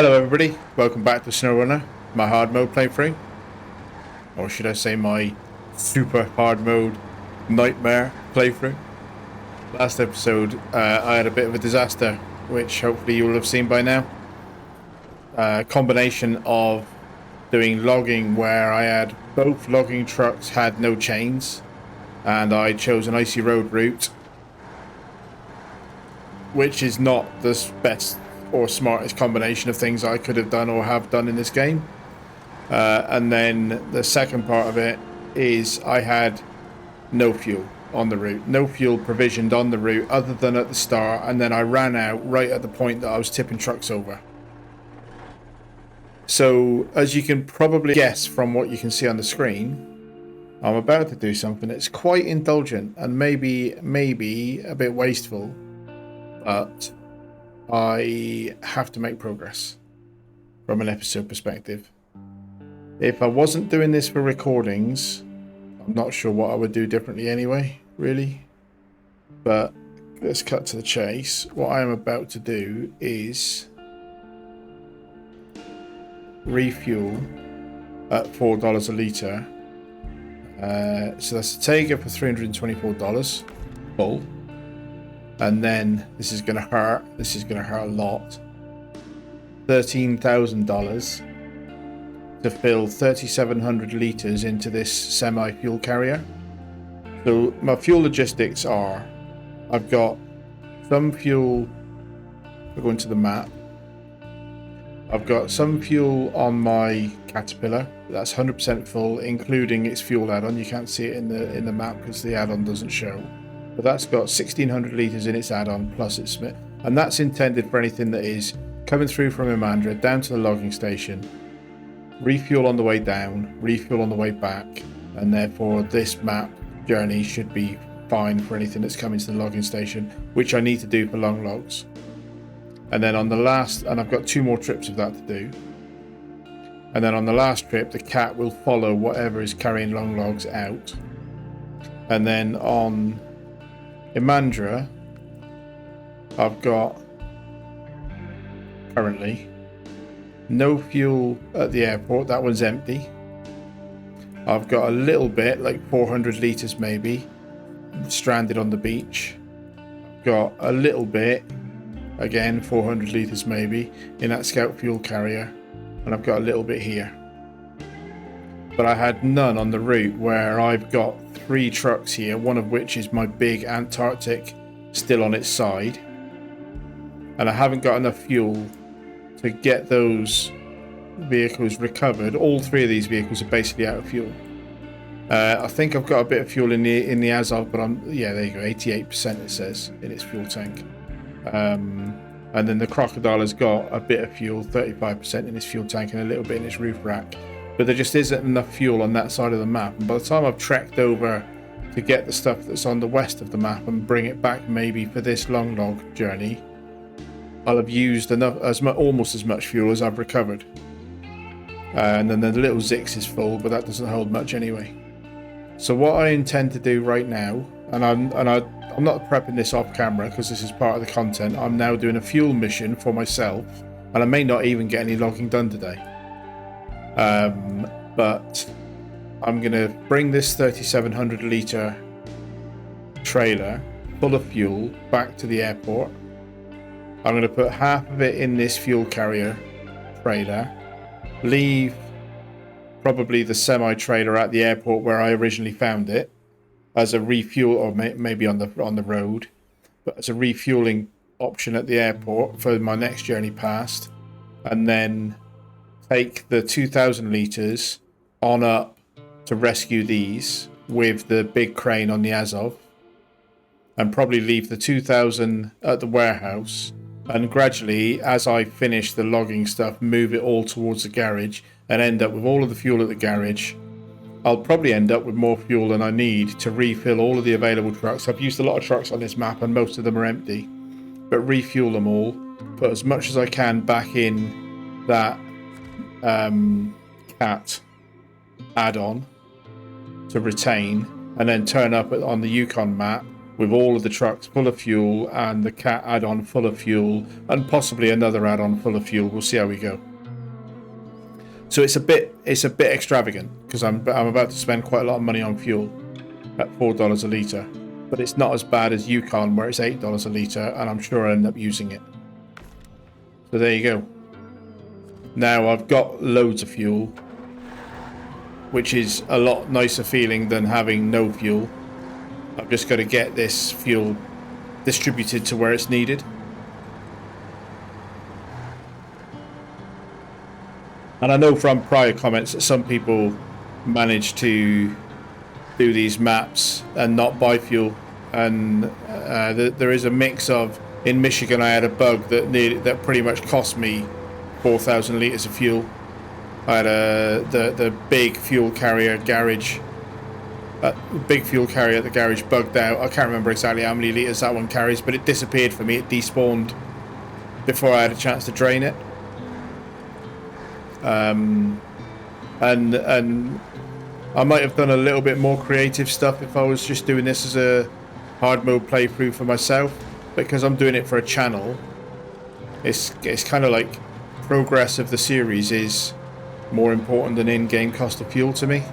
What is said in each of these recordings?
Hello everybody, welcome back to SnowRunner, my hard mode playthrough. Or should I say my super hard mode nightmare playthrough. Last episode I had a bit of a disaster, which hopefully you will have seen by now. Combination of doing logging where I had both logging trucks had no chains, and I chose an icy road route, which is not the best or smartest combination of things I could have done or have done in this game. And then the second part of it is I had no fuel on the route, no fuel provisioned on the route other than at the start, and then I ran out right at the point that I was tipping trucks over. So as you can probably guess from what you can see on the screen, I'm about to do something that's quite indulgent and maybe a bit wasteful, but I have to make progress from an episode perspective. If I wasn't doing this for recordings, I'm not sure what I would do differently anyway, really. But let's cut to the chase. What I am about to do is refuel at $4 a litre. So that's a Tega for $324 full. And then this is going to hurt. This is going to hurt a lot. $13,000 to fill 3,700 litres into this semi-fuel carrier. So my fuel logistics are, I've got some fuel, we're going to the map. I've got some fuel on my Caterpillar. That's 100% full, including its fuel add-on. You can't see it in the map because the add-on doesn't show. But that's got 1,600 litres in its add-on plus its Smith, and that's intended for anything that is coming through from Imandra down to the logging station, refuel on the way down, refuel on the way back, and therefore this map journey should be fine for anything that's coming to the logging station, which I need to do for long logs. And then on the last, and I've got 2 more trips of that to do, and then on the last trip the cat will follow whatever is carrying long logs out. And then on Imandra, I've got currently no fuel at the airport. That one's empty. I've got a little bit, like 400 litres maybe, stranded on the beach. Got a little bit, again 400 litres maybe, in that scout fuel carrier, and I've got a little bit here. But I had none on the route where I've got 3 trucks here, one of which is my big Antarctic still on its side, and I haven't got enough fuel to get those vehicles recovered. All 3 of these vehicles are basically out of fuel. I think I've got a bit of fuel in the Azov, but yeah, there you go, 88% it says in its fuel tank. And then the Crocodile has got a bit of fuel, 35% in its fuel tank, and a little bit in its roof rack. But there just isn't enough fuel on that side of the map, and by the time I've trekked over to get the stuff that's on the west of the map and bring it back maybe for this long log journey, I'll have used almost as much fuel as I've recovered. And then the little Zix is full, but that doesn't hold much anyway. So what I intend to do right now, and I'm not prepping this off camera because this is part of the content, I'm now doing a fuel mission for myself, and I may not even get any logging done today. But I'm going to bring this 3,700 litre trailer full of fuel back to the airport. I'm going to put half of it in this fuel carrier trailer, leave probably the semi-trailer at the airport where I originally found it as a refuel, or maybe on the road, but as a refueling option at the airport for my next journey past, and then take the 2,000 litres on up to rescue these with the big crane on the Azov, and probably leave the 2,000 at the warehouse, and gradually, as I finish the logging stuff, move it all towards the garage and end up with all of the fuel at the garage. I'll probably end up with more fuel than I need to refill all of the available trucks. I've used a lot of trucks on this map and most of them are empty, but refuel them all, put as much as I can back in that cat add-on to retain, and then turn up on the Yukon map with all of the trucks full of fuel and the cat add-on full of fuel and possibly another add-on full of fuel. We'll see how we go. So it's a bit extravagant because I'm about to spend quite a lot of money on fuel at $4 a litre, but it's not as bad as Yukon where it's $8 a litre, and I'm sure I'll end up using it. So there you go. Now I've got loads of fuel, which is a lot nicer feeling than having no fuel. I've just got to get this fuel distributed to where it's needed. And I know from prior comments that some people manage to do these maps and not buy fuel. And there is a mix of, in Michigan I had a bug that pretty much cost me 4,000 litres of fuel. I had the big fuel carrier garage. Big fuel carrier at the garage bugged out. I can't remember exactly how many litres that one carries, but it disappeared for me. It despawned before I had a chance to drain it. And I might have done a little bit more creative stuff if I was just doing this as a hard mode playthrough for myself, because I'm doing it for a channel. It's kind of like progress of the series is more important than in-game cost of fuel to me.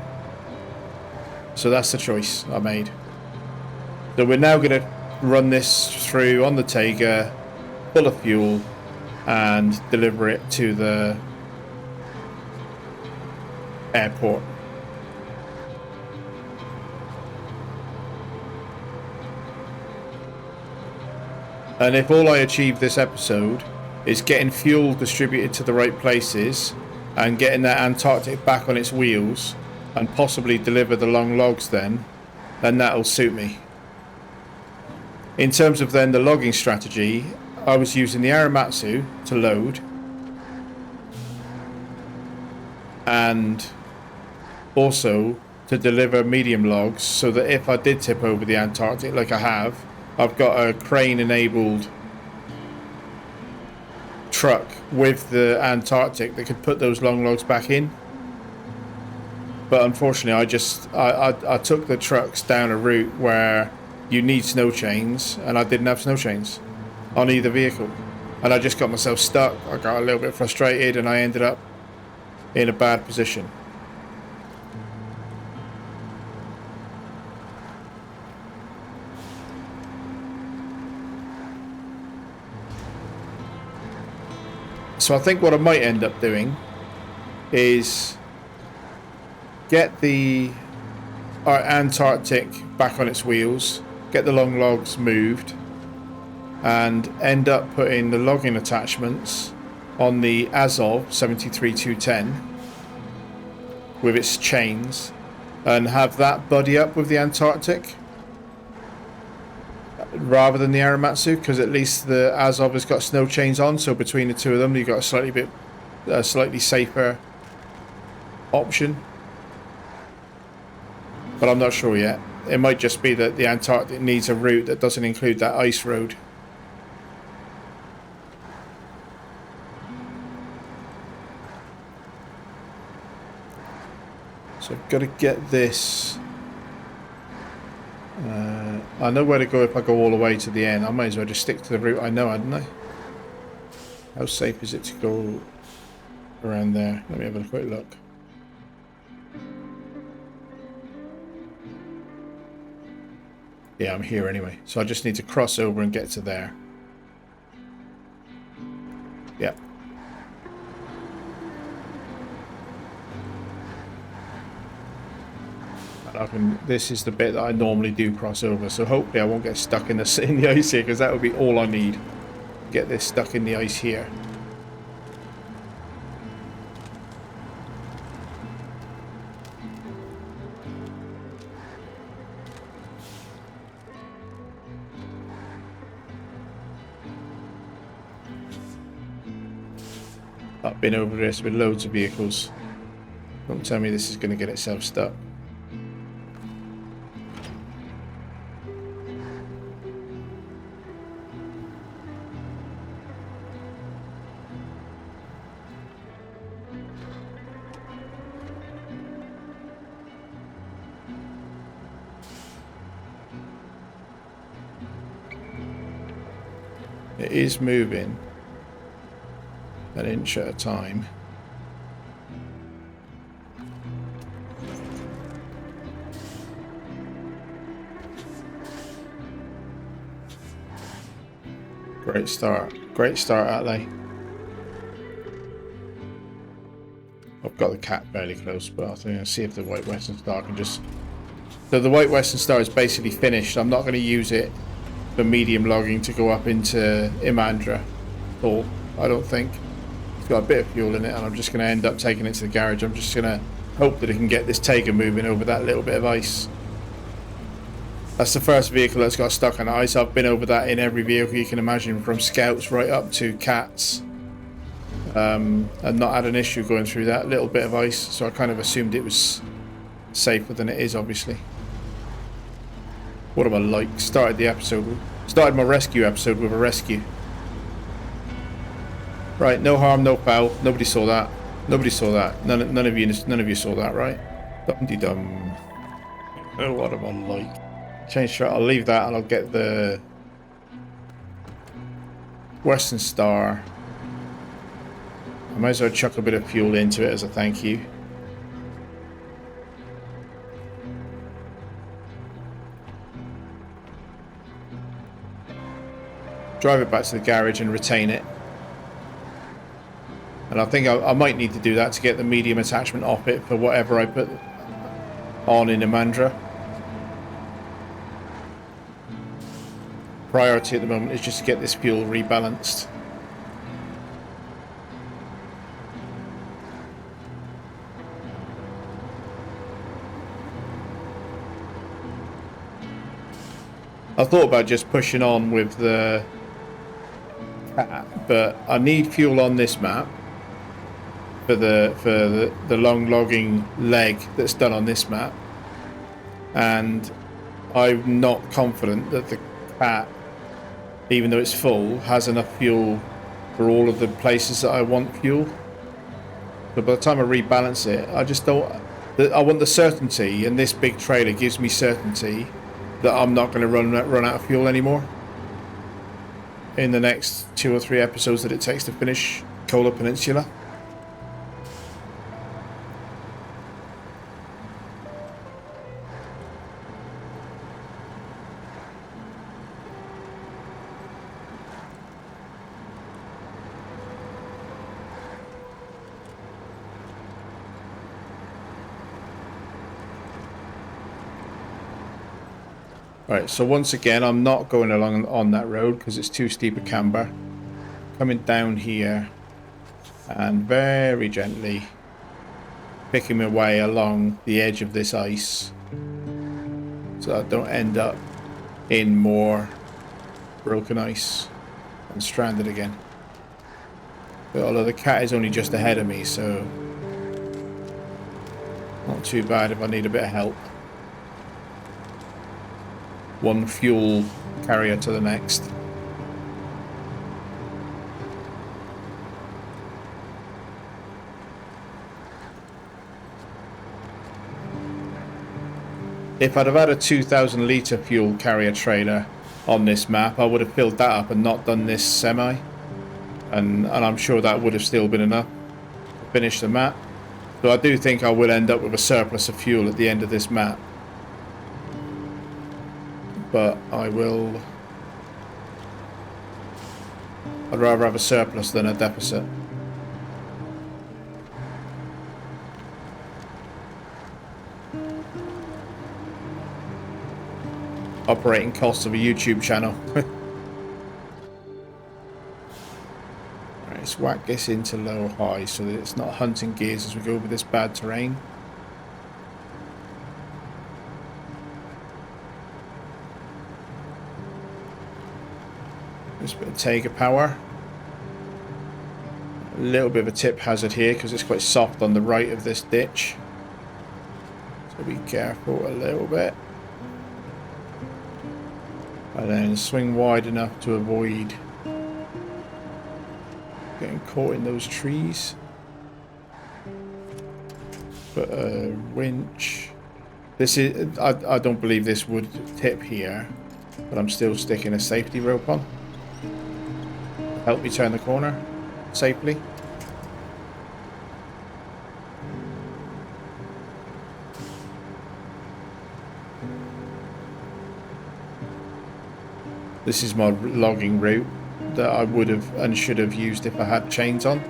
So that's the choice I made. So we're now going to run this through on the Taiga, full of fuel, and deliver it to the airport. And if all I achieve this episode is getting fuel distributed to the right places and getting that Antarctic back on its wheels, and possibly deliver the long logs, then that'll suit me. In terms of then the logging strategy, I was using the Aramatsu to load, and also to deliver medium logs, so that if I did tip over the Antarctic like I have, I've got a crane enabled truck with the Antarctic that could put those long logs back in. But unfortunately I took the trucks down a route where you need snow chains, and I didn't have snow chains on either vehicle, and I just got myself stuck. I got a little bit frustrated and I ended up in a bad position. So I think what I might end up doing is get our Antarctic back on its wheels, get the long logs moved, and end up putting the logging attachments on the Azov 73210 with its chains, and have that buddy up with the Antarctic rather than the Aramatsu, because at least the Azov has got snow chains on, so between the two of them you've got a slightly safer option. But I'm not sure yet. It might just be that the Antarctic needs a route that doesn't include that ice road. So I've got to get this. I know where to go if I go all the way to the end. I might as well just stick to the route I know, hadn't I? How safe is it to go around there? Let me have a quick look. Yeah, I'm here anyway. So I just need to cross over and get to there. Yeah. This is the bit that I normally do cross over, so hopefully I won't get stuck in the ice here, because that would be all I need. Get this stuck in the ice here. I've been over this with loads of vehicles. Don't tell me this is going to get itself stuck. It is moving an inch at a time. Great start. Great start, Atley. I've got the cat fairly close, but I think I'll see if the White Western Star can just... So the White Western Star is basically finished. I'm not going to use it for medium logging to go up into Imandra at all, I don't think. It's got a bit of fuel in it, and I'm just going to end up taking it to the garage. I'm just going to hope that it can get this Tiger moving over that little bit of ice. That's the first vehicle that's got stuck on ice. I've been over that in every vehicle you can imagine, from Scouts right up to Cats. And not had an issue going through that little bit of ice, so I kind of assumed it was safer than it is, obviously. What am I like? Started my rescue episode with a rescue. Right, no harm, no foul. Nobody saw that. Nobody saw that. None of you saw that, right? Dum-de-dum. Oh, what am I like? Change shot. I'll leave that, and I'll get the Western Star. I might as well chuck a bit of fuel into it as a thank you. Drive it back to the garage and retain it. And I think I might need to do that to get the medium attachment off it for whatever I put on in Imandra. Priority at the moment is just to get this fuel rebalanced. I thought about just pushing on with the cat, but I need fuel on this map for the long logging leg that's done on this map, and I'm not confident that the cat, even though it's full, has enough fuel for all of the places that I want fuel. But by the time I rebalance it, I just don't. I want the certainty, and this big trailer gives me certainty that I'm not going to run out of fuel anymore in the next 2 or 3 episodes that it takes to finish Kola Peninsula. Right, so once again, I'm not going along on that road because it's too steep a camber. Coming down here and very gently picking my way along the edge of this ice so I don't end up in more broken ice and stranded again. But although the cat is only just ahead of me, so not too bad if I need a bit of help. One fuel carrier to the next. If I'd have had a 2,000 litre fuel carrier trailer on this map, I would have filled that up and not done this semi, and I'm sure that would have still been enough to finish the map. So I do think I will end up with a surplus of fuel at the end of this map. But I'd rather have a surplus than a deficit. Operating costs of a YouTube channel. Right, let's whack this into low high so that it's not hunting gears as we go over this bad terrain. Just a bit of Tiger power. A little bit of a tip hazard here because it's quite soft on the right of this ditch. So be careful a little bit. And then swing wide enough to avoid getting caught in those trees. But a winch. This is, I don't believe this would tip here, but I'm still sticking a safety rope on. help me turn the corner safely. This is my logging route that I would have and should have used if I had chains on.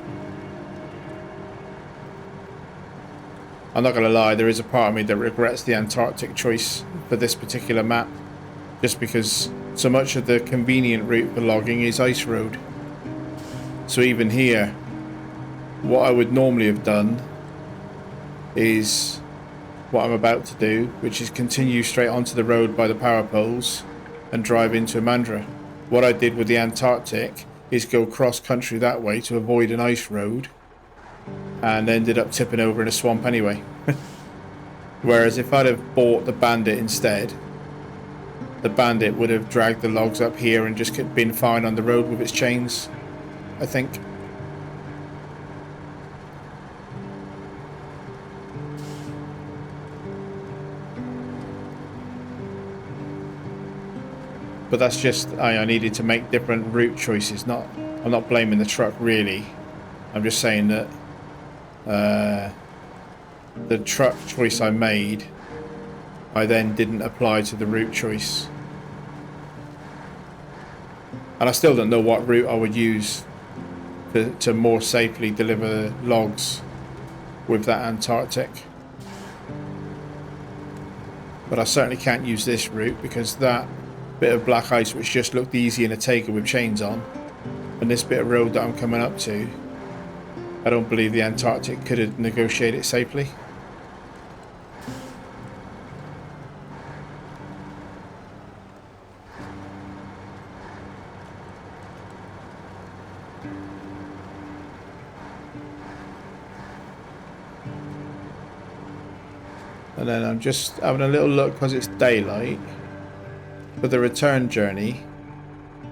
I'm not going to lie, there is a part of me that regrets the Antarctic choice for this particular map, just because so much of the convenient route for logging is ice road. So even here, what I would normally have done is what I'm about to do, which is continue straight onto the road by the power poles and drive into Mandra. What I did with the Antarctic is go cross country that way to avoid an ice road, and ended up tipping over in a swamp anyway. Whereas if I'd have bought the Bandit instead, the Bandit would have dragged the logs up here and just been fine on the road with its chains, I think. But that's just, I needed to make different route choices. I'm not blaming the truck really. I'm just saying that the truck choice I made, I then didn't apply to the route choice. And I still don't know what route I would use to more safely deliver logs with that Antarctic. But I certainly can't use this route, because that bit of black ice, which just looked easy in a Taker with chains on, and this bit of road that I'm coming up to, I don't believe the Antarctic could have negotiated safely. And then I'm just having a little look because it's daylight. For the return journey,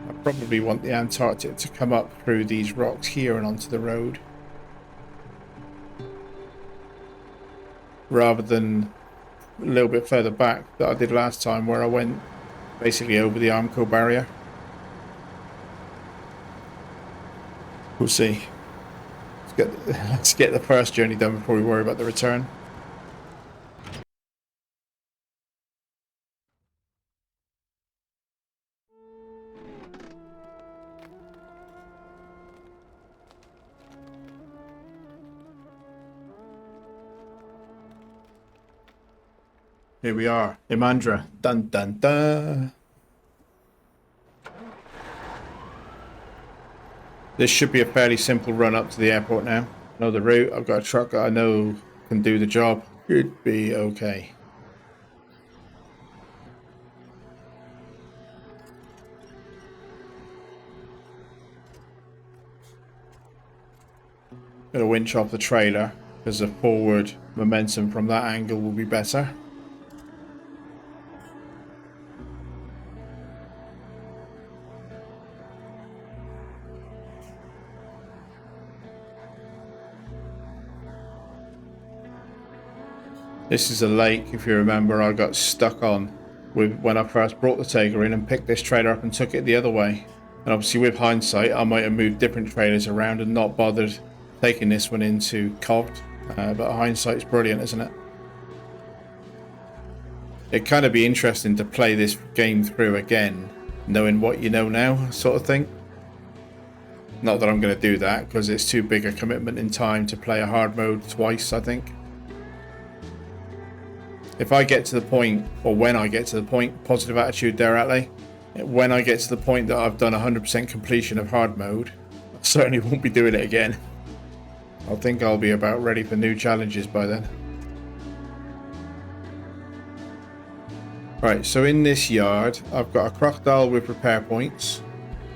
I probably want the Antarctic to come up through these rocks here and onto the road, rather than a little bit further back that I did last time, where I went basically over the Armco barrier. We'll see. Let's get the first journey done before we worry about the return. Here we are, Imandra. Dun dun dun. This should be a fairly simple run up to the airport now. I know the route. I've got a truck that I know can do the job. Should be okay. Gonna winch off the trailer because the forward momentum from that angle will be better. This is a lake, if you remember, I got stuck on with when I first brought the Taker in and picked this trailer up and took it the other way. And obviously with hindsight, I might have moved different trailers around and not bothered taking this one into Cobbed. But hindsight's brilliant, isn't it? It'd kind of be interesting to play this game through again, knowing what you know now, sort of thing. Not that I'm going to do that, because it's too big a commitment in time to play a hard mode twice, I think. If I get to the point, or when I get to the point, positive attitude there, Atley, when I get to the point that I've done 100% completion of hard mode, I certainly won't be doing it again. I think I'll be about ready for new challenges by then. Right, so in this yard, I've got a crocodile with repair points.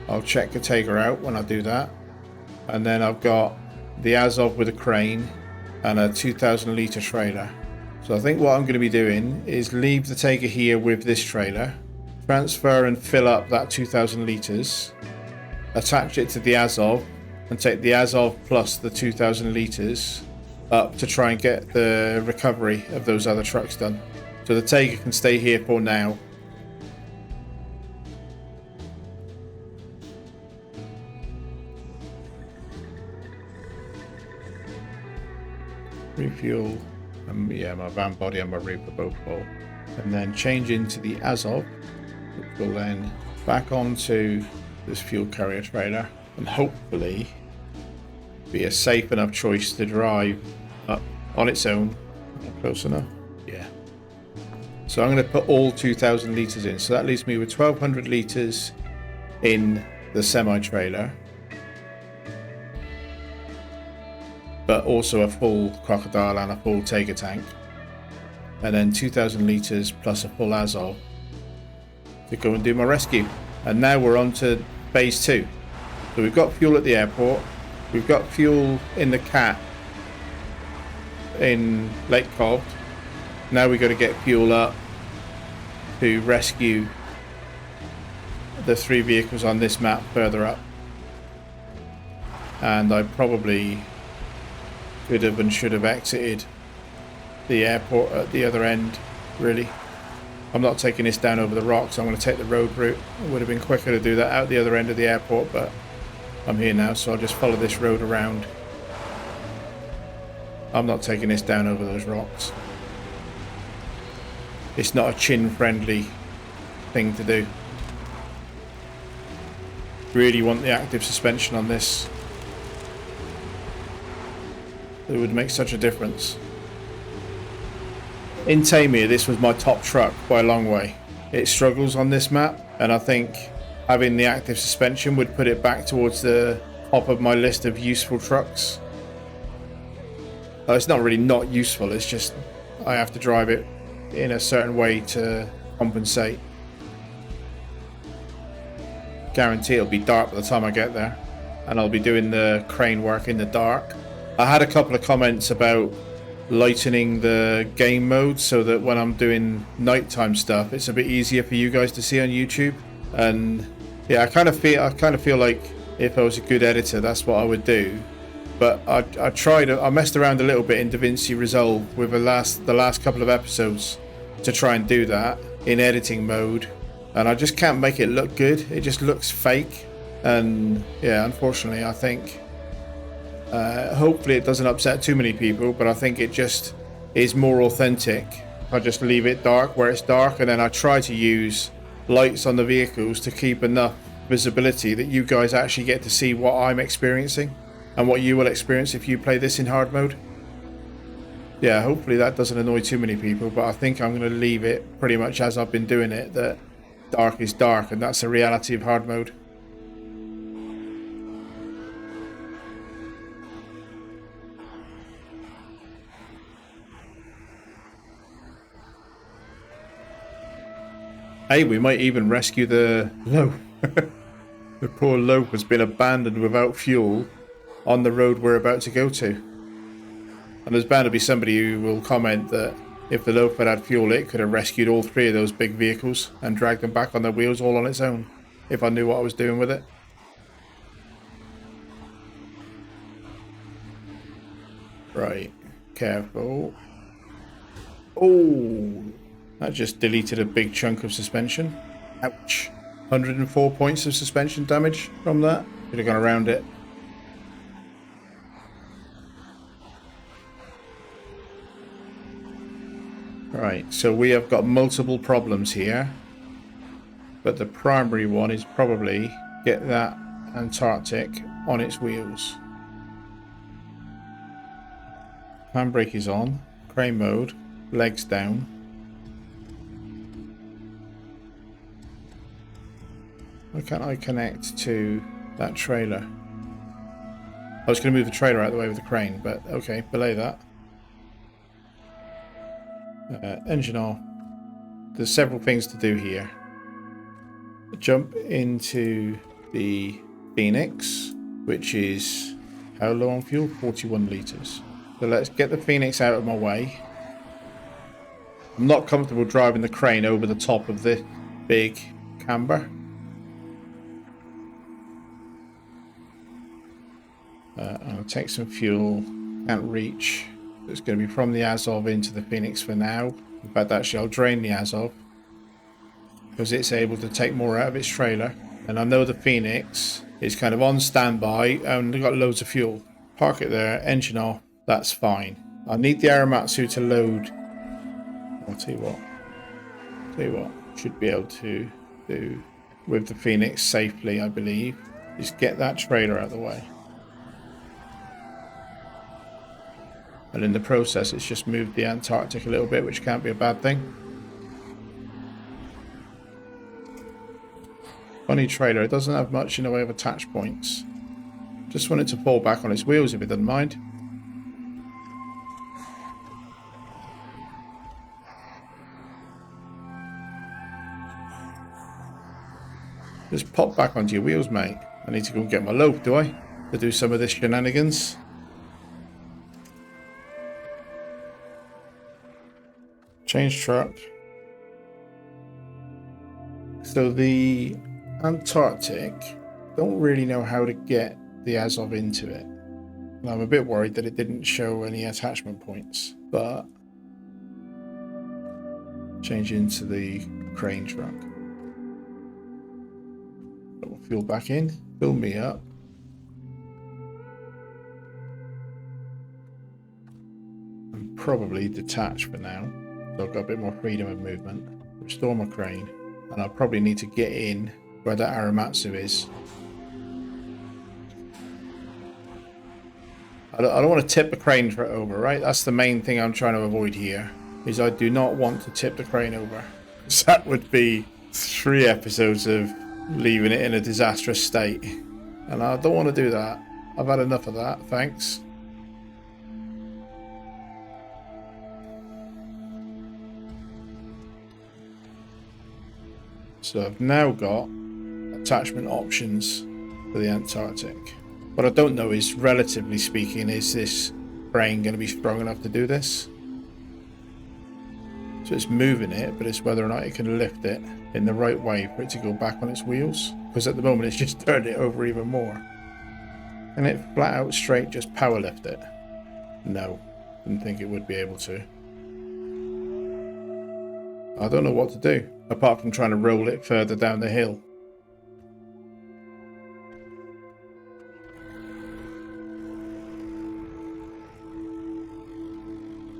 I'll check the Taker out when I do that. And then I've got the Azov with a crane and a 2,000 litre trailer. So I think what I'm going to be doing is leave the Taker here with this trailer, transfer and fill up that 2,000 litres, attach it to the Azov, and take the Azov plus the 2,000 litres up to try and get the recovery of those other trucks done. So the Taker can stay here for now. refuel, yeah, my van body and my rear are both full. And then change into the Azov, which will then back onto this fuel carrier trailer and hopefully be a safe enough choice to drive up on its own. Close enough? Yeah. So I'm going to put all 2,000 litres in. So that leaves me with 1,200 litres in the semi-trailer. But also a full crocodile and a full Tiger tank. And then 2,000 litres plus a full Azov to go and do my rescue. And now we're on to phase 2. So we've got fuel at the airport. We've got fuel in the cat in Lake Cobb. Now we've got to get fuel up to rescue the 3 vehicles on this map further up. And I probably could have and should have exited the airport at the other end, really. I'm not taking this down over the rocks. I'm going to take the road route. It would have been quicker to do that out the other end of the airport, but I'm here now, so I'll just follow this road around. I'm not taking this down over those rocks. It's not a chin-friendly thing to do. Really want the active suspension on this. It would make such a difference. In Tamir, this was my top truck by a long way. It struggles on this map, and I think having the active suspension would put it back towards the top of my list of useful trucks. It's not really not useful, it's just I have to drive it in a certain way to compensate. Guarantee it'll be dark by the time I get there, and I'll be doing the crane work in the dark. I had a couple of comments about lightening the game mode so that when I'm doing nighttime stuff it's a bit easier for you guys to see on YouTube. And yeah, I kind of feel like if I was a good editor that's what I would do. But I messed around a little bit in DaVinci Resolve with the last couple of episodes to try and do that in editing mode, and I just can't make it look good. It just looks fake. And yeah, unfortunately I think hopefully it doesn't upset too many people, but I think it just is more authentic. I just leave it dark where it's dark, and then I try to use lights on the vehicles to keep enough visibility that you guys actually get to see what I'm experiencing and what you will experience if you play this in hard mode. Yeah, hopefully that doesn't annoy too many people, but I think I'm going to leave it pretty much as I've been doing it, that dark is dark, and that's the reality of hard mode. Hey, we might even rescue the lope. The poor lope has been abandoned without fuel on the road we're about to go to. And there's bound to be somebody who will comment that if the lope had fuel, it could have rescued all 3 of those big vehicles and dragged them back on their wheels all on its own, if I knew what I was doing with it. Right, careful. Oh, that just deleted a big chunk of suspension. Ouch. 104 points of suspension damage from that. Should have gone around it. Right, so we have got multiple problems here. But the primary one is probably get that Antarctic on its wheels. Handbrake is on. Crane mode. Legs down. Why can't I connect to that trailer? I was going to move the trailer out of the way with the crane, but okay, belay that. Engine off. There's several things to do here. Jump into the Phoenix, which is how low on fuel? 41 litres. So let's get the Phoenix out of my way. I'm not comfortable driving the crane over the top of this big camber. I'll take some fuel. Can't reach. It's going to be from the Azov into the Phoenix for now. In fact, actually, I'll drain the Azov because it's able to take more out of its trailer. And I know the Phoenix is kind of on standby and they've got loads of fuel. Park it there, engine off. That's fine. I need the Aramatsu to load. I'll tell you what. Should be able to do with the Phoenix safely, I believe. Just get that trailer out of the way. And in the process, it's just moved the Antarctic a little bit, which can't be a bad thing. Funny trailer, it doesn't have much in the way of attach points. Just want it to fall back on its wheels if it doesn't mind. Just pop back onto your wheels, mate. I need to go and get my loaf, do I? To do some of this shenanigans. Change truck. So the Antarctic, don't really know how to get the Azov into it. And I'm a bit worried that it didn't show any attachment points, but change into the crane truck. Fuel back in, fill me up. And probably detach for now. So I've got a bit more freedom of movement. Restore my crane. And I'll probably need to get in where that Aramatsu is. I don't want to tip the crane over, right? That's the main thing I'm trying to avoid here. Is I do not want to tip the crane over. Because that would be 3 episodes of leaving it in a disastrous state, and I don't want to do that. I've had enough of that, thanks. So I've now got attachment options for the Antarctic. What I don't know is, relatively speaking, is this crane going to be strong enough to do this? So it's moving it, but it's whether or not it can lift it in the right way for it to go back on its wheels. Because at the moment it's just turned it over even more. Can it flat out straight just power lift it? No, didn't think it would be able to. I don't know what to do, apart from trying to roll it further down the hill.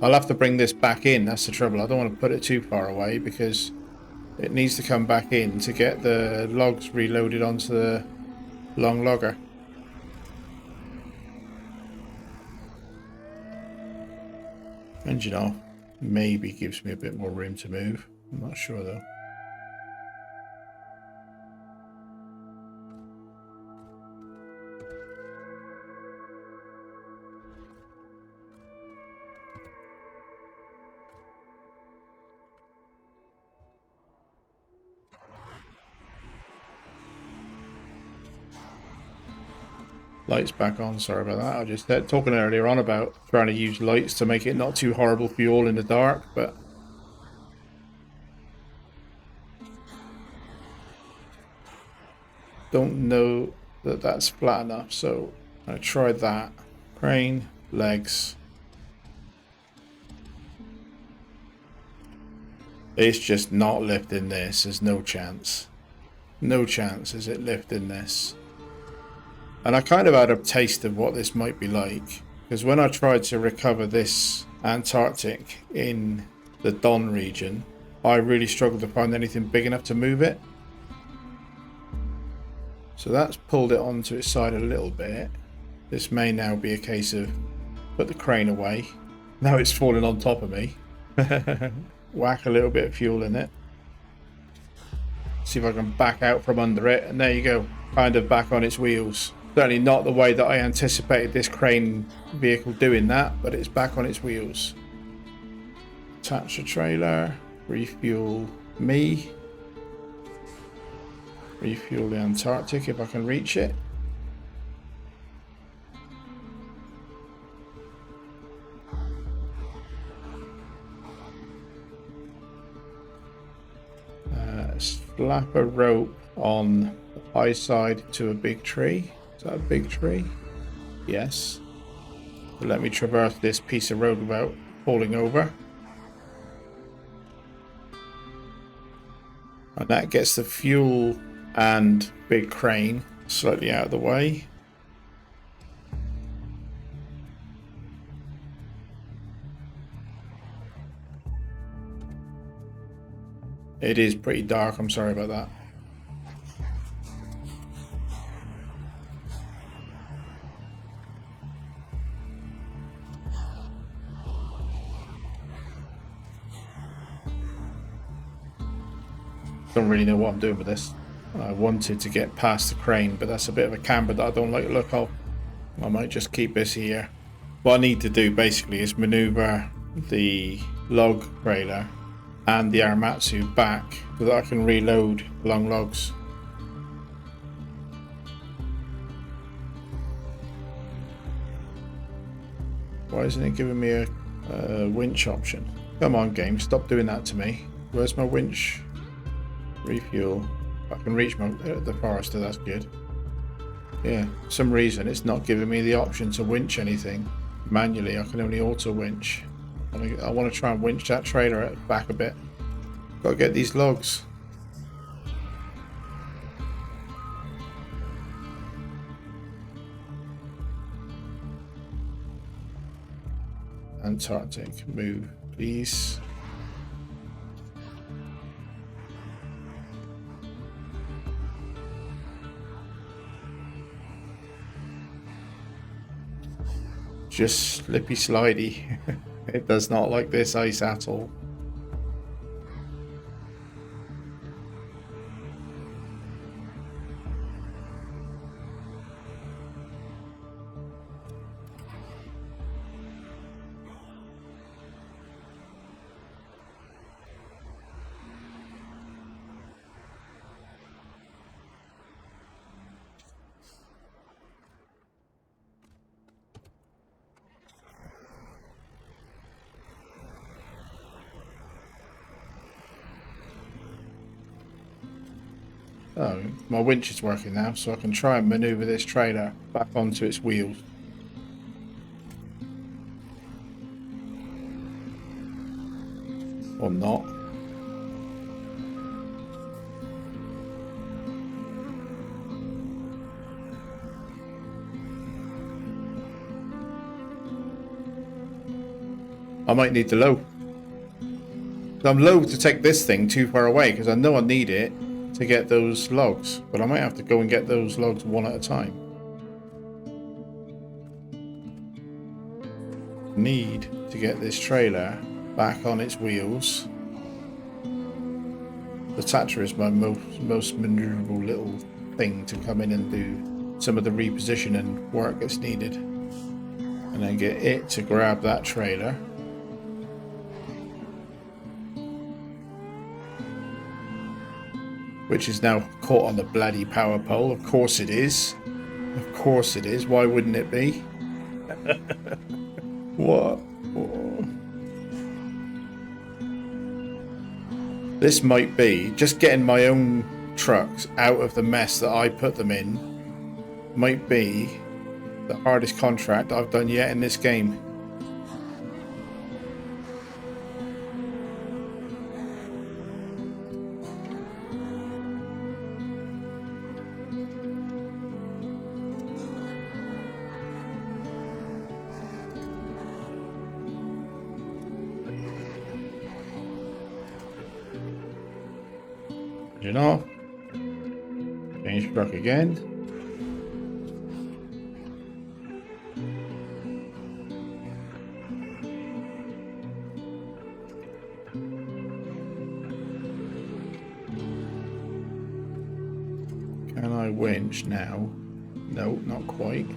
I'll have to bring this back in, that's the trouble. I don't want to put it too far away because it needs to come back in to get the logs reloaded onto the long logger. Engine off. Maybe gives me a bit more room to move. I'm not sure though. Lights back on, sorry about that. I was just talking earlier on about trying to use lights to make it not too horrible for you all in the dark, but don't know that that's flat enough, so I tried that. Crane, legs. It's just not lifting this, there's no chance. No chance is it lifting this. And I kind of had a taste of what this might be like, because when I tried to recover this Antarctic in the Don region, I really struggled to find anything big enough to move it. So that's pulled it onto its side a little bit. This may now be a case of put the crane away. Now it's falling on top of me. Whack a little bit of fuel in it. See if I can back out from under it, and there you go, kind of back on its wheels. Certainly not the way that I anticipated this crane vehicle doing that, but it's back on its wheels. Attach the trailer, refuel me, refuel the Antarctic if I can reach it. Slap a rope on the high side to a big tree. Is that a big tree? Yes. So let me traverse this piece of road without falling over. And that gets the fuel and big crane slightly out of the way. It is pretty dark, I'm sorry about that. Don't really know what I'm doing with this. I wanted to get past the crane, but that's a bit of a camber that I don't like the look of. I might just keep this here. What I need to do basically is maneuver the log trailer and the Aramatsu back so that I can reload long logs. Why isn't it giving me a winch option? Come on, game, stop doing that to me. Where's my winch? Refuel. I can reach the forester, that's good. Yeah, for some reason it's not giving me the option to winch anything manually. I can only auto winch. I want to try and winch that trailer back a bit. Gotta get these logs. Antarctic, move, please. Just slippy slidey. It does not like this ice at all. Oh, my winch is working now, so I can try and maneuver this trailer back onto its wheels. Or not. I might need the low. I'm loath to take this thing too far away because I know I need it to get those logs, but I might have to go and get those logs one at a time. Need to get this trailer back on its wheels. The tractor is my most maneuverable little thing to come in and do some of the repositioning work that's needed, and then get it to grab that trailer. Which is now caught on the bloody power pole. Of course it is. Of course it is. Why wouldn't it be? What? This might be, just getting my own trucks out of the mess that I put them in, might be the hardest contract I've done yet in this game. Engine off. Change truck again. Can I winch now? No, not quite.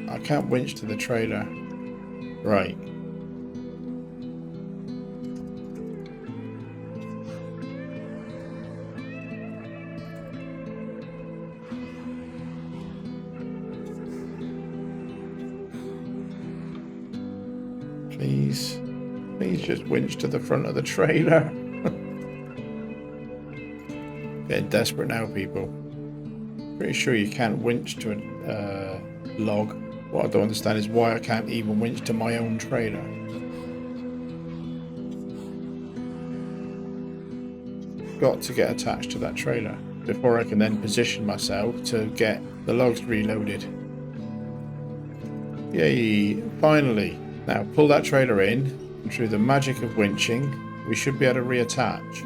I can't winch to the trailer. Right. Please just winch to the front of the trailer. Getting desperate now, people. Pretty sure you can't winch to a log. What I don't understand is why I can't even winch to my own trailer. Got to get attached to that trailer before I can then position myself to get the logs reloaded. Yay, finally. Now pull that trailer in, and through the magic of winching, we should be able to reattach.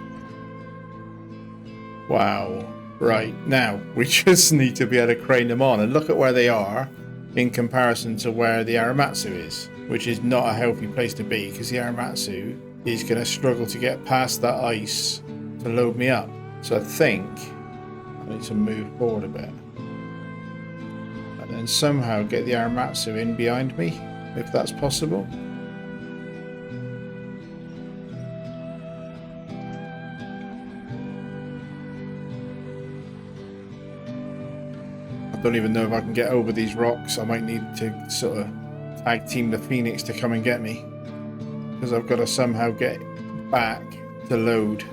Wow. Right, now we just need to be able to crane them on, and look at where they are in comparison to where the Aramatsu is, which is not a healthy place to be, because the Aramatsu is going to struggle to get past that ice to load me up. So I think I need to move forward a bit and then somehow get the Aramatsu in behind me, if that's possible. I don't even know if I can get over these rocks. I might need to sort of tag team the Phoenix to come and get me, because I've got to somehow get back to load.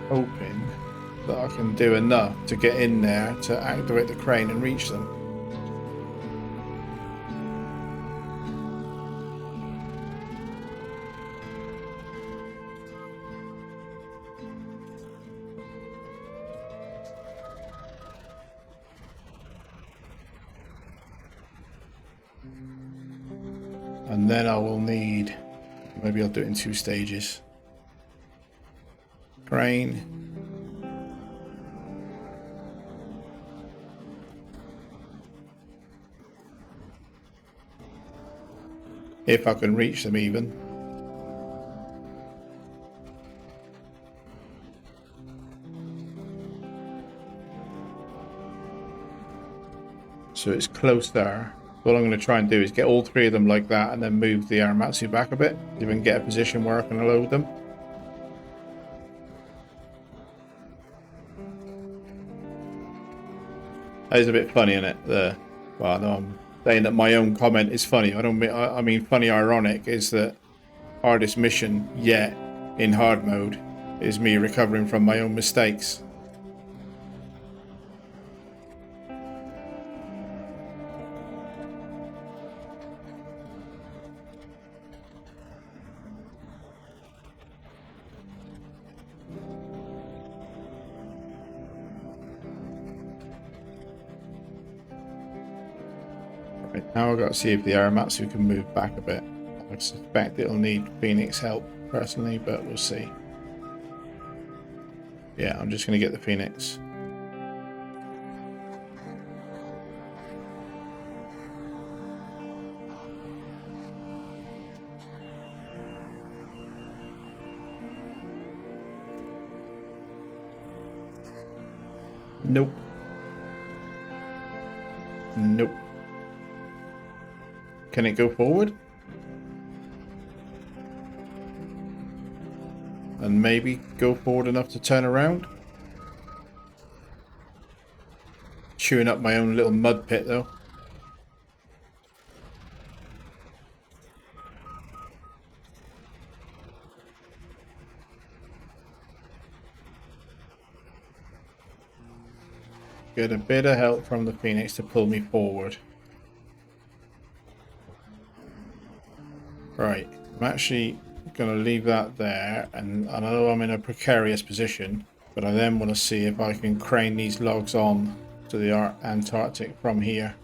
Hoping that I can do enough to get in there to activate the crane and reach them. And then I will need, maybe I'll do it in 2 stages. Crane. If I can reach them even. So it's close there. What I'm going to try and do is get all 3 of them like that and then move the Aramatsu back a bit, see if I can get a position where I can load them. That is a bit funny, isn't it? Well, no, I'm saying that my own comment is funny. I mean funny ironic is that hardest mission yet in hard mode is me recovering from my own mistakes. Right, now I've got to see if the Aramatsu can move back a bit. I suspect it'll need Phoenix help personally, but we'll see. Yeah, I'm just going to get the Phoenix. Nope. Nope. Can it go forward? And maybe go forward enough to turn around? Chewing up my own little mud pit though. Get a bit of help from the Phoenix to pull me forward. Right, I'm actually going to leave that there, and I know I'm in a precarious position, but I then want to see if I can crane these logs on to the Antarctic from here.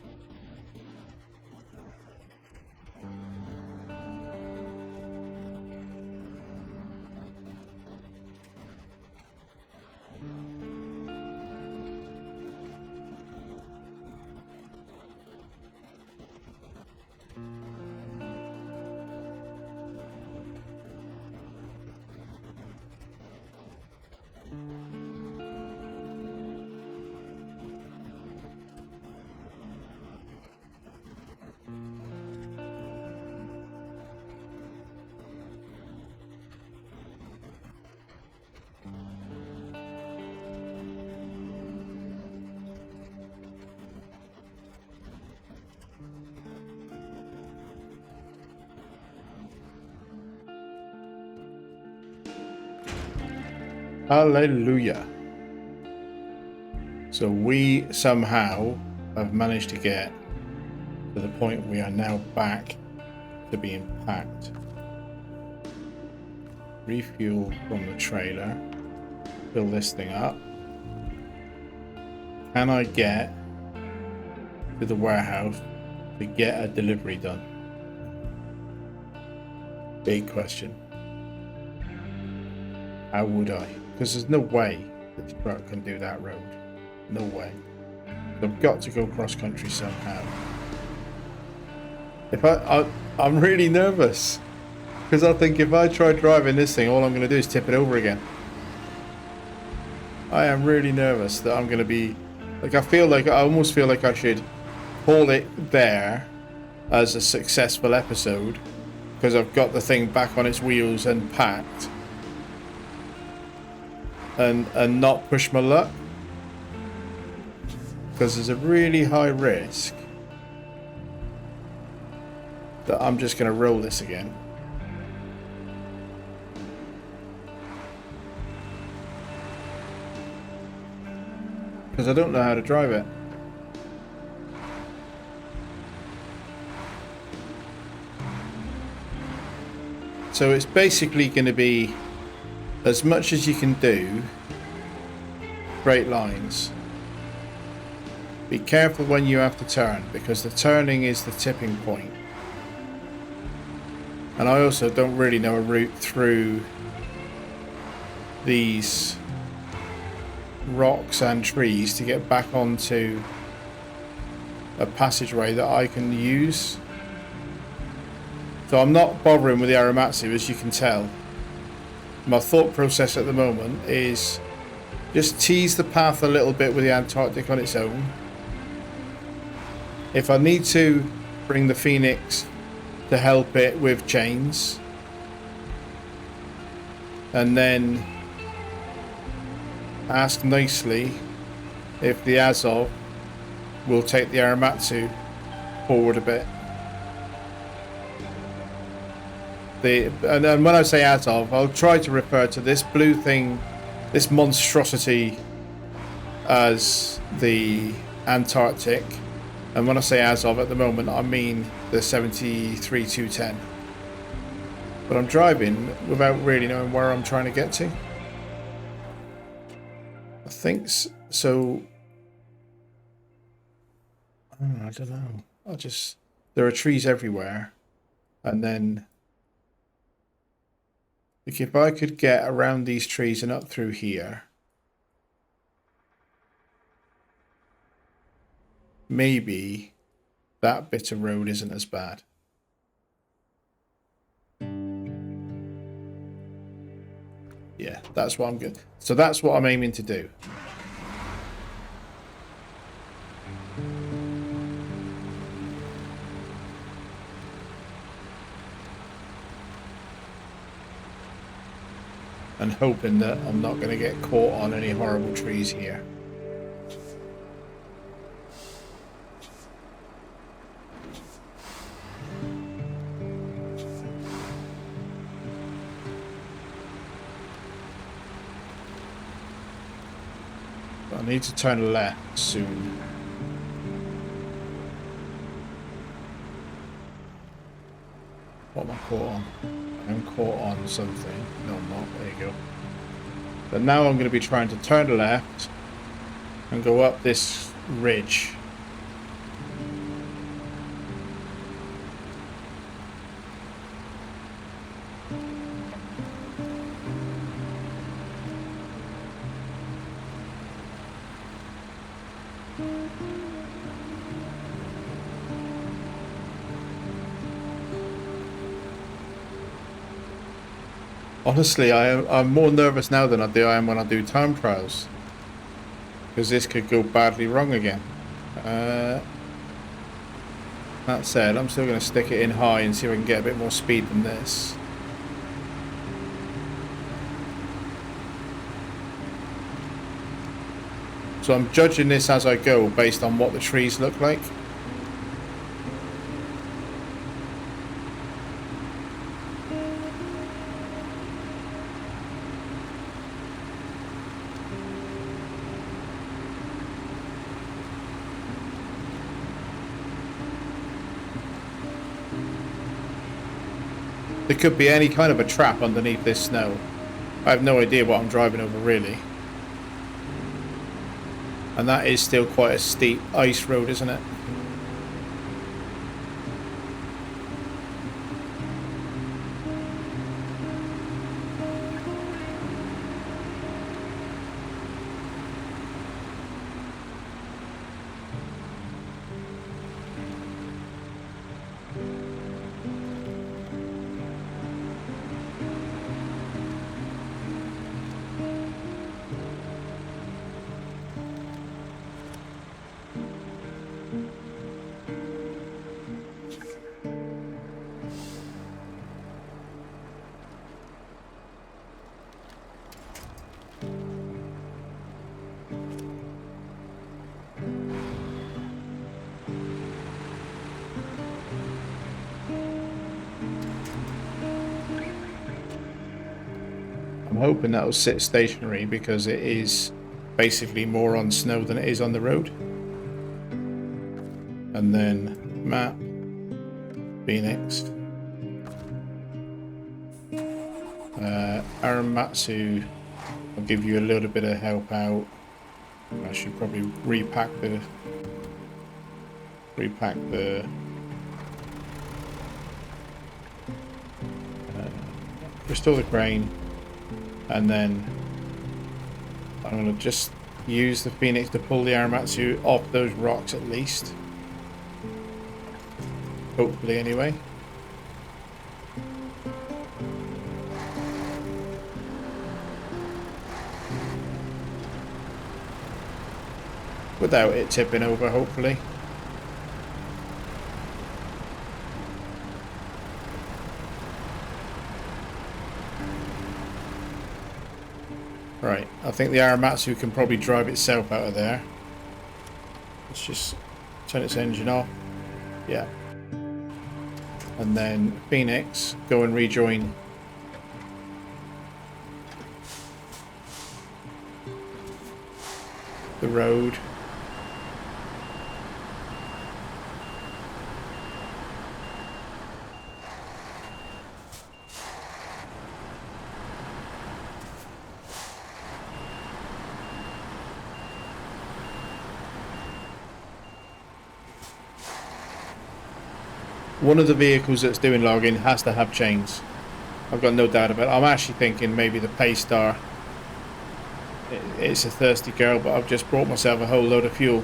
Hallelujah. So we somehow have managed to get to the point we are now back to being packed. Refuel from the trailer. Fill this thing up. Can I get to the warehouse to get a delivery done? Big question. How would I? Because there's no way that the truck can do that road. No way. I've got to go cross country somehow. I'm really nervous because I think if I try driving this thing, all I'm going to do is tip it over again. I am really nervous that I'm going to be like, I almost feel like I should call it there as a successful episode because I've got the thing back on its wheels and packed, and not push my luck, because there's a really high risk that I'm just going to roll this again. Because I don't know how to drive it. So it's basically going to be as much as you can do, straight lines. Be careful when you have to turn, because the turning is the tipping point. And I also don't really know a route through these rocks and trees to get back onto a passageway that I can use. So I'm not bothering with the Aramatsu, as you can tell. My thought process at the moment is just tease the path a little bit with the Antarctic on its own. If I need to, bring the Phoenix to help it with chains. And then ask nicely if the Azov will take the Aramatsu forward a bit. And when I say Azov, I'll try to refer to this blue thing, this monstrosity, as the Antarctic. And when I say Azov at the moment, I mean the 73210. But I'm driving without really knowing where I'm trying to get to. I think so. I don't know. There are trees everywhere. And then, like, if I could get around these trees and up through here, maybe that bit of road isn't as bad. Yeah, that's what I'm good. So that's what I'm aiming to do. And hoping that I'm not going to get caught on any horrible trees here. I need to turn left soon. What am I caught on? I'm caught on something. No, I'm not. There you go. But now I'm going to be trying to turn left and go up this ridge. Honestly, I'm more nervous now than I am when I do time trials, because this could go badly wrong again. That said, I'm still going to stick it in high and see if I can get a bit more speed than this. So I'm judging this as I go based on what the trees look like. There could be any kind of a trap underneath this snow. I have no idea what I'm driving over, really. And that is still quite a steep ice road, isn't it? I'm hoping that'll sit stationary because it is basically more on snow than it is on the road. And then map, Phoenix, Aramatsu. I'll give you a little bit of help out. I should probably repack the restore the crane, and then I'm going to just use the Phoenix to pull the Aramatsu off those rocks at least. Hopefully, anyway. Without it tipping over, hopefully. Right, I think the Aramatsu can probably drive itself out of there. Let's just turn its engine off. Yeah. And then Phoenix, go and rejoin the road. One of the vehicles that's doing logging has to have chains. I've got no doubt about it. I'm actually thinking maybe the Paystar. It's a thirsty girl, but I've just brought myself a whole load of fuel.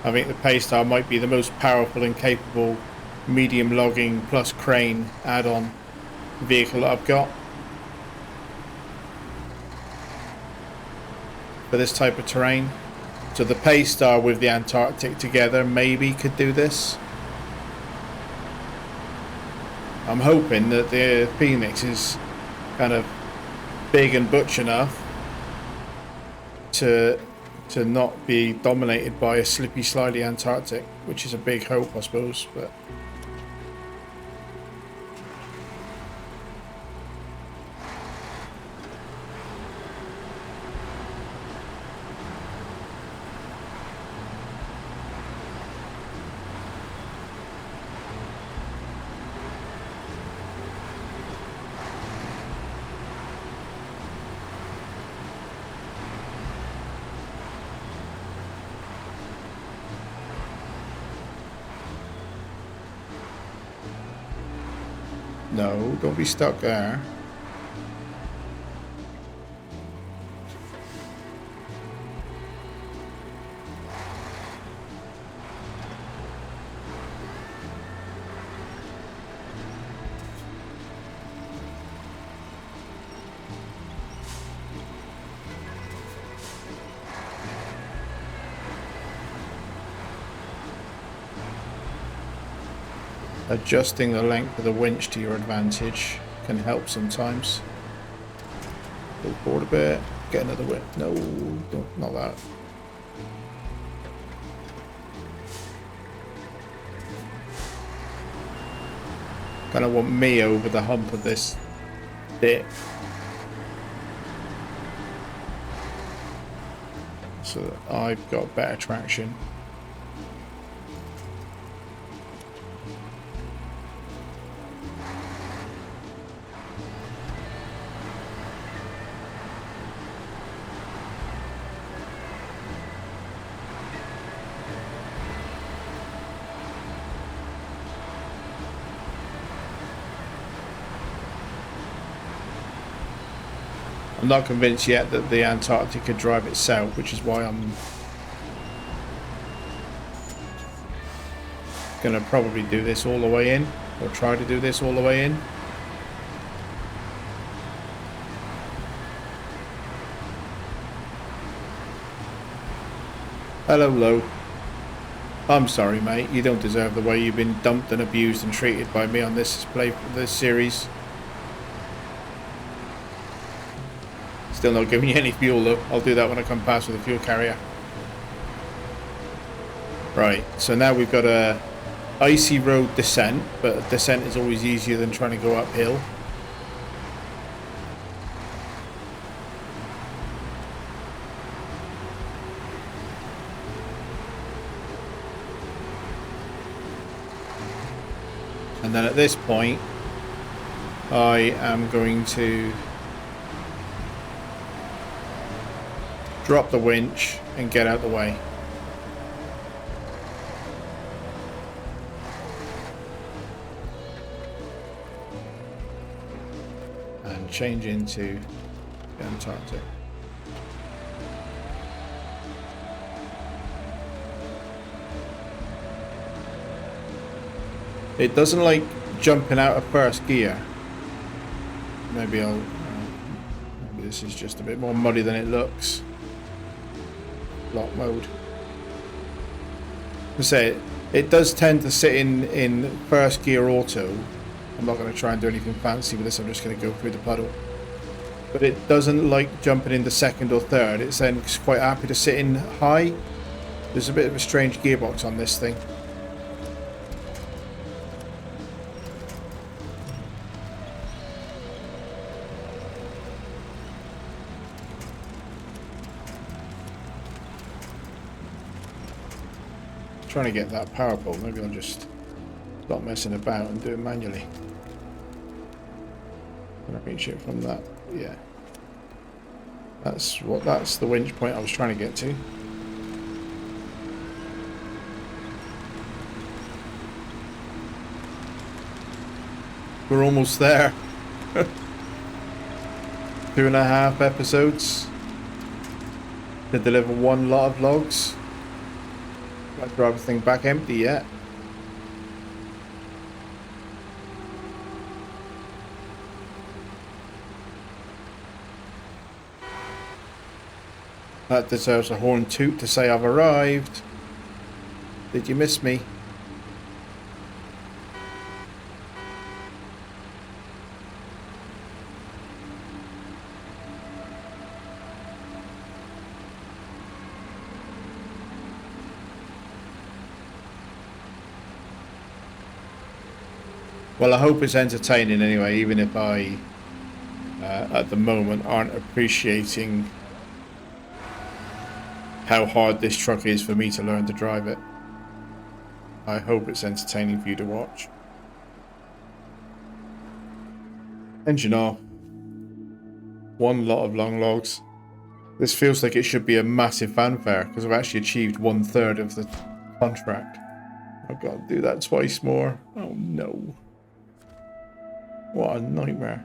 I think the Paystar might be the most powerful and capable medium logging plus crane add-on vehicle that I've got for this type of terrain. So the Paystar with the Antarctic together maybe could do this. I'm hoping that the Phoenix is kind of big and butch enough to not be dominated by a slippy, slidey Antarctic, which is a big hope, I suppose. But no, don't be stuck there. Adjusting the length of the winch to your advantage can help sometimes. Pull forward a bit, get another whip. No, not that. Kind of want me over the hump of this dip. So that I've got better traction. I'm not convinced yet that the Antarctic could drive itself, which is why I'm going to probably do this all the way in, or try to do this all the way in. Hello, Lo. I'm sorry, mate. You don't deserve the way you've been dumped and abused and treated by me on this series. Still not giving you any fuel, though. I'll do that when I come past with a fuel carrier. Right, so now we've got a icy road descent, but descent is always easier than trying to go uphill. And then at this point, I am going to drop the winch and get out the way. And change into the Antarctic. It doesn't like jumping out of first gear. Maybe maybe this is just a bit more muddy than it looks. Lock mode. I say it does tend to sit in first gear auto. I'm not going to try and do anything fancy with this. I'm just going to go through the puddle. But it doesn't like jumping into second or third. It's then quite happy to sit in high. There's a bit of a strange gearbox on this thing. Trying to get that power pole. Maybe I'll just stop messing about and do it manually. Can I reach it from that? Yeah. That's the winch point I was trying to get to. We're almost there. 2.5 episodes to deliver one lot of logs. I drive everything back empty yet. That deserves a horn toot to say I've arrived. Did you miss me? Well, I hope it's entertaining anyway, even if I, at the moment, aren't appreciating how hard this truck is for me to learn to drive it. I hope it's entertaining for you to watch. Engine off. One lot of long logs. This feels like it should be a massive fanfare, because I've actually achieved 1/3 of the contract. I've got to do that twice more. Oh no. What a nightmare.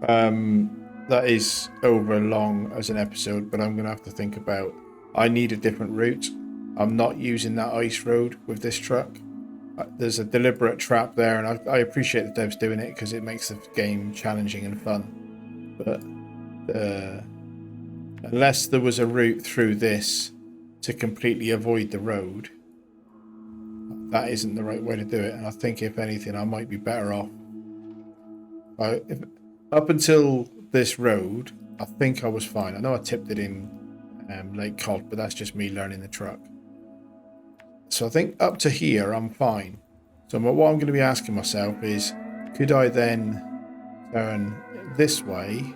That is over long as an episode, but I'm going to have to think about... I need a different route. I'm not using that ice road with this truck. There's a deliberate trap there, and I appreciate the devs doing it because it makes the game challenging and fun. But unless there was a route through this to completely avoid the road, that isn't the right way to do it. And I think, if anything, I might be better off. Up until this road, I think I was fine. I know I tipped it in Lake Cod, but that's just me learning the truck. So I think up to here, I'm fine. So what I'm going to be asking myself is, could I then turn this way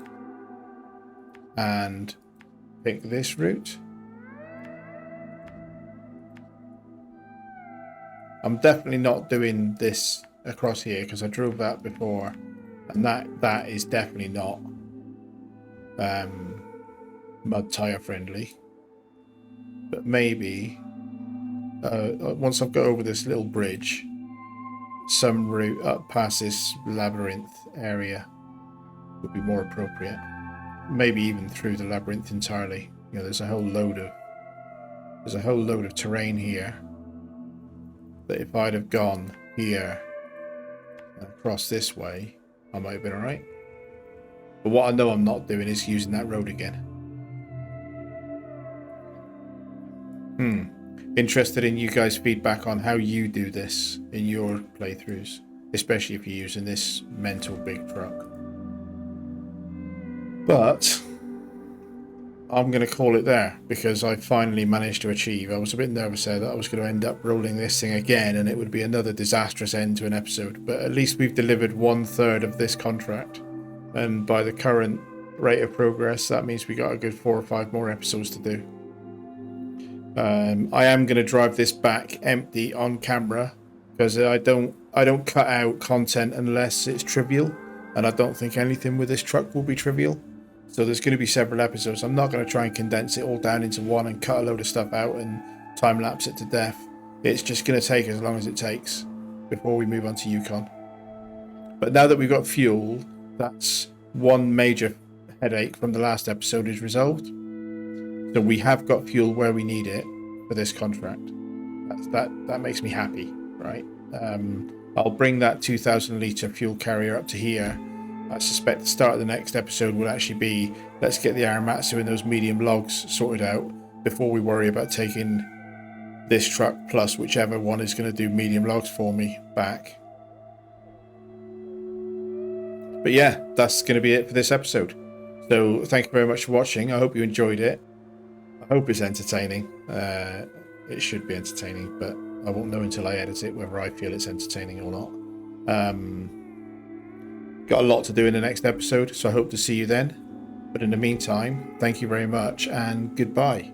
and pick this route? I'm definitely not doing this across here because I drove that before. And that is definitely not mud tire friendly. But maybe once I've got over this little bridge, some route up past this labyrinth area would be more appropriate. maybe even through the labyrinth entirely. You know, there's a whole load of terrain here that if I'd have gone here and across this way, I might have been alright. But what I know I'm not doing is using that road again. Interested in you guys' feedback on how you do this in your playthroughs, especially if you're using this mental big truck. But I'm going to call it there because I finally managed to achieve. I was a bit nervous there that I was going to end up rolling this thing again and it would be another disastrous end to an episode. But at least we've delivered 1/3 of this contract. And by the current rate of progress, that means we got a good 4 or 5 more episodes to do. I am going to drive this back empty on camera because I don't cut out content unless it's trivial, and I don't think anything with this truck will be trivial. So there's going to be several episodes. I'm not going to try and condense it all down into one and cut a load of stuff out and time lapse it to death. It's just going to take as long as it takes before we move on to Yukon. But now that we've got fuel, that's one major headache from the last episode is resolved. So we have got fuel where we need it for this contract. That makes me happy, right? I'll bring that 2,000 litre fuel carrier up to here. I suspect the start of the next episode will actually be, let's get the Aramatsu and those medium logs sorted out before we worry about taking this truck plus whichever one is going to do medium logs for me back. But yeah, that's going to be it for this episode. So thank you very much for watching. I hope you enjoyed it. I hope it's entertaining. It should be entertaining, but I won't know until I edit it whether I feel it's entertaining or not. Got a lot to do in the next episode, so I hope to see you then. But in the meantime, thank you very much and goodbye.